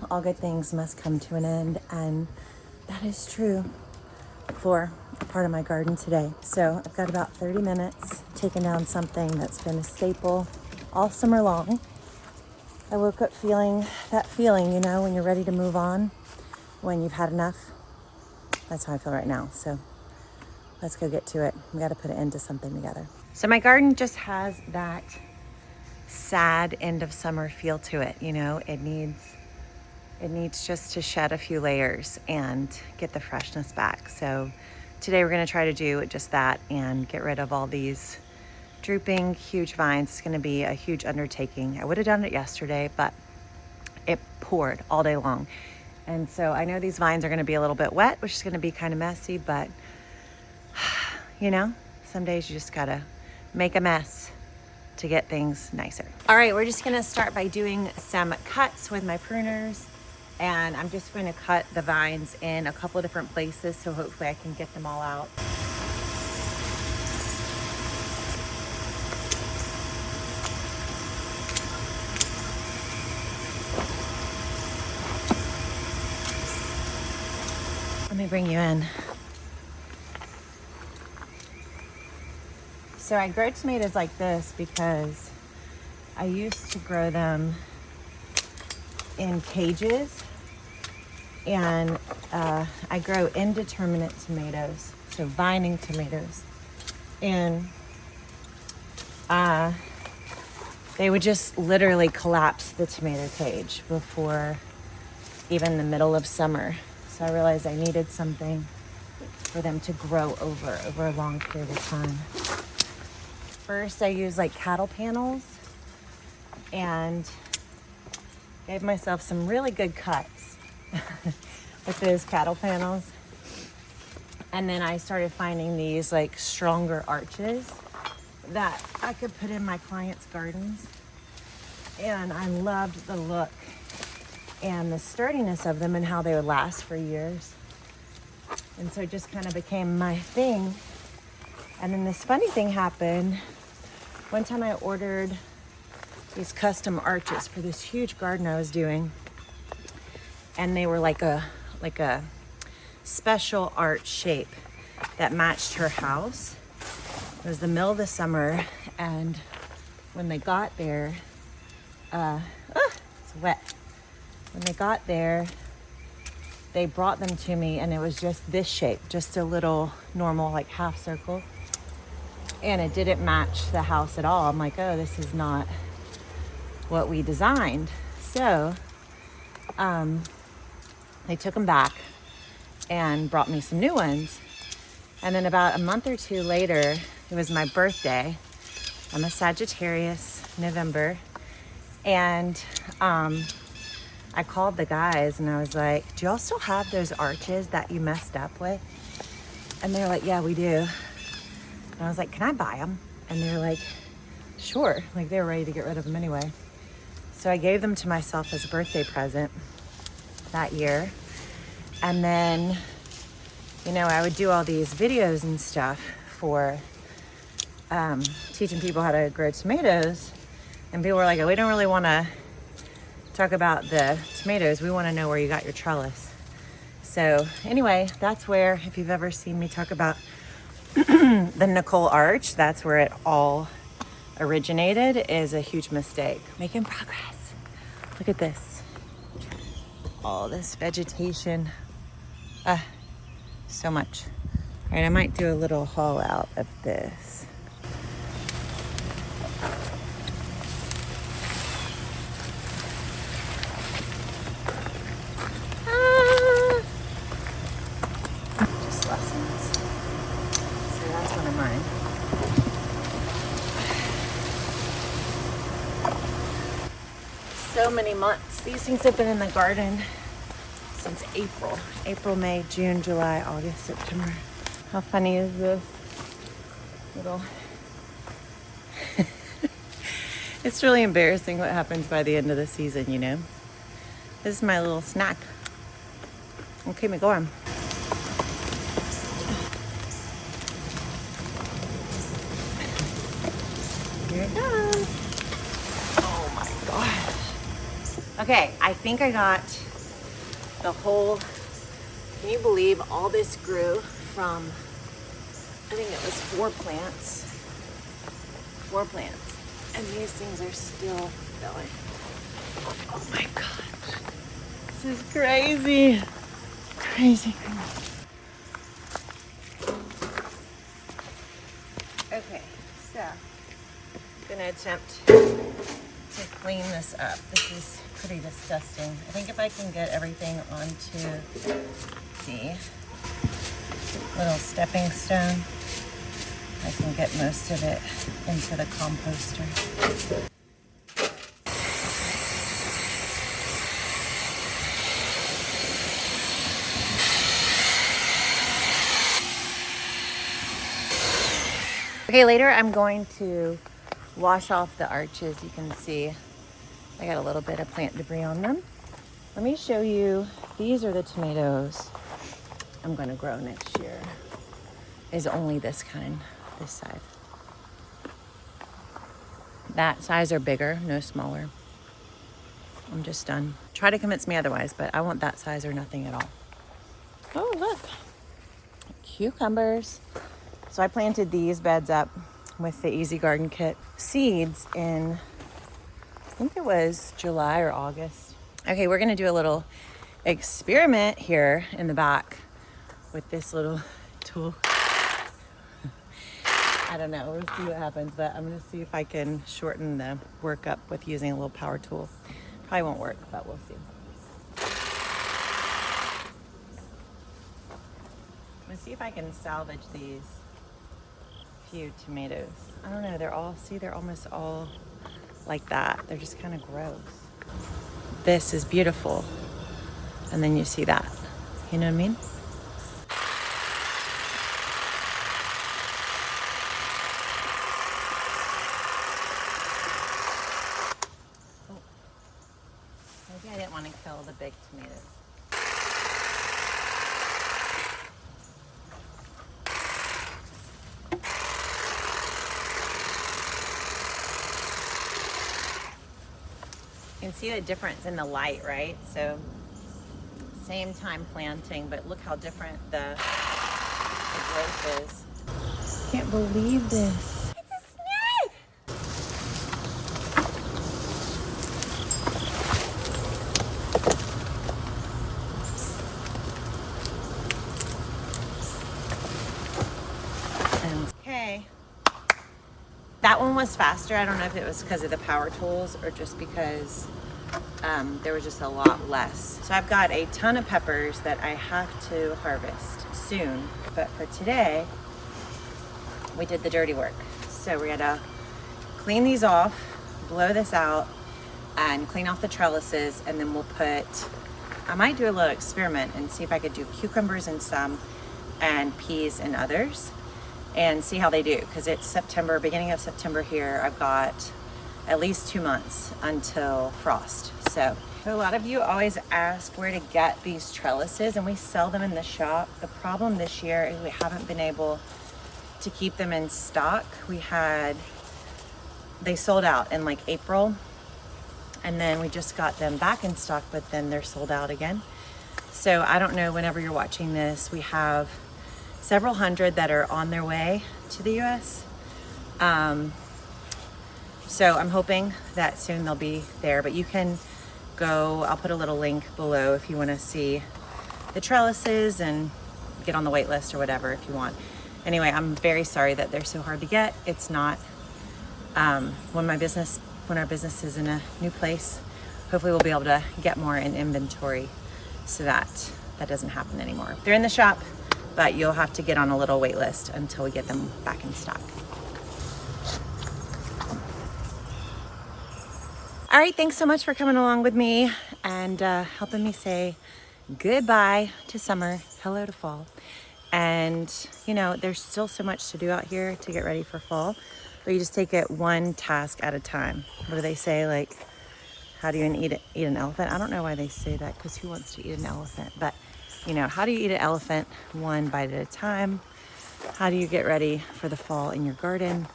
all good things must come to an end, and that is true for a part of my garden today. So I've got about 30 minutes taking down something that's been a staple all summer long. I woke up feeling that feeling, you know, when you're ready to move on, when you've had enough. That's how I feel right now. So let's go get to it. We got to put an end to something together. So my garden just has that sad end of summer feel to it. You know, it needs just to shed a few layers and get the freshness back. So today we're going to try to do just that and get rid of all these drooping huge vines. It's going to be a huge undertaking. I would have done it yesterday, but it poured all day long. And so I know these vines are going to be a little bit wet, which is going to be kind of messy, but you know, some days you just got to make a mess to get things nicer. All right, we're just going to start by doing some cuts with my pruners. And I'm just going to cut the vines in a couple of different places, so hopefully I can get them all out. Let me bring you in. So I grow tomatoes like this because I used to grow them in cages, and I grow indeterminate tomatoes, so vining tomatoes, and they would just literally collapse the tomato cage before even the middle of summer. So I realized I needed something for them to grow over a long period of time. First I used like cattle panels and gave myself some really good cuts with those cattle panels. And then I started finding these like stronger arches that I could put in my clients' gardens. And I loved the look and the sturdiness of them and how they would last for years. And so it just kind of became my thing. And then this funny thing happened. One time I ordered these custom arches for this huge garden I was doing, and they were like a special arch shape that matched her house. It was the middle of the summer, and when they got there, it's wet. When they got there, they brought them to me, and it was just this shape, just a little normal like half circle, and it didn't match the house at all. I'm like, oh, this is not what we designed. So they took them back and brought me some new ones. And then about a month or two later, it was my birthday. I'm a Sagittarius, November. And I called the guys and I was like, do y'all still have those arches that you messed up with? And they're like, yeah, we do. And I was like, can I buy them? And they're like, sure. Like, they were ready to get rid of them anyway. So I gave them to myself as a birthday present that year. And then, you know, I would do all these videos and stuff for teaching people how to grow tomatoes. And people were like, oh, we don't really want to talk about the tomatoes. We want to know where you got your trellis. So anyway, that's where, if you've ever seen me talk about the Nicole Arch, that's where it all originated. Is a huge mistake. Making progress. Look at this. All this vegetation. So much. All right, I might do a little haul out of this. Just lessons. So that's one of mine. So many months. These things have been in the garden since April, May, June, July, August, September. How funny is this little it's really embarrassing what happens by the end of the season, you know. This is my little snack. It'll keep me going. Here it goes. Oh my gosh. Okay, I think I got the whole, can you believe all this grew from, I think it was 4 plants. 4 plants. And these things are still going. Oh my gosh. This is crazy. Crazy. Okay, so I'm gonna attempt to clean this up. This is pretty disgusting. I think if I can get everything onto the little stepping stone, I can get most of it into the composter. Okay, later I'm going to wash off the arches. You can see I got a little bit of plant debris on them. Let me show you, these are the tomatoes I'm gonna grow next year. Is only this kind, this size. That size or bigger, no smaller. I'm just done. Try to convince me otherwise, but I want that size or nothing at all. Oh, look, cucumbers. So I planted these beds up with the Easy Garden Kit seeds in, I think it was July or August. Okay, we're gonna do a little experiment here in the back with this little tool. I don't know, we'll see what happens, but I'm gonna see if I can shorten the work up with using a little power tool. Probably won't work, but we'll see. I'm gonna see if I can salvage these few tomatoes. I don't know, they're almost all like that. They're just kind of gross. This is beautiful. And then you see that. You know what I mean? Oh. Maybe I didn't want to kill the big tomatoes. You can see the difference in the light, right? So same time planting, but look how different the growth is. Can't believe this. It's a snake! Okay. That one was faster. I don't know if it was because of the power tools or just because there was just a lot less. So I've got a ton of peppers that I have to harvest soon. But for today, we did the dirty work. So we're gonna clean these off, blow this out, and clean off the trellises, and then we'll put, I might do a little experiment and see if I could do cucumbers in some and peas in others and see how they do, because it's September, beginning of September here. I've got at least 2 months until frost. So a lot of you always ask where to get these trellises, and we sell them in the shop. The problem this year is we haven't been able to keep them in stock. They sold out in like April, and then we just got them back in stock, but then they're sold out again. So I don't know, whenever you're watching this, we have several hundred that are on their way to the US. So I'm hoping that soon they'll be there, but you can go, I'll put a little link below if you want to see the trellises and get on the wait list or whatever if you want. Anyway, I'm very sorry that they're so hard to get. It's not, when our business is in a new place, hopefully we'll be able to get more in inventory so that doesn't happen anymore. They're in the shop, but you'll have to get on a little wait list until we get them back in stock. All right, thanks so much for coming along with me and helping me say goodbye to summer, hello to fall. And you know, there's still so much to do out here to get ready for fall, but you just take it one task at a time. What do they say? Like, how do you eat an elephant? I don't know why they say that, because who wants to eat an elephant? But you know, how do you eat an elephant? One bite at a time. How do you get ready for the fall in your garden?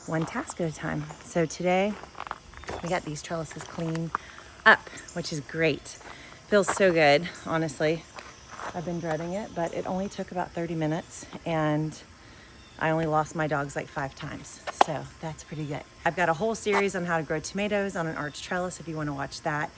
One task at a time. So today we got these trellises clean up, which is great. Feels so good, honestly. I've been dreading it, but it only took about 30 minutes and I only lost my dogs like 5 times. So that's pretty good. I've got a whole series on how to grow tomatoes on an arch trellis if you want to watch that.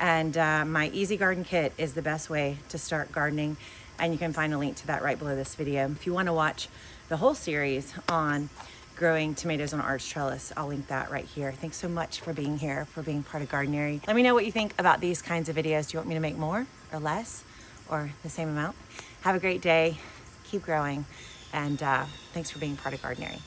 And my easy garden kit is the best way to start gardening. And you can find a link to that right below this video. If you want to watch the whole series on growing tomatoes on an arch trellis, I'll link that right here. Thanks so much for being here, for being part of Gardenery. Let me know what you think about these kinds of videos. Do you want me to make more or less or the same amount? Have a great day. Keep growing. And thanks for being part of Gardenery.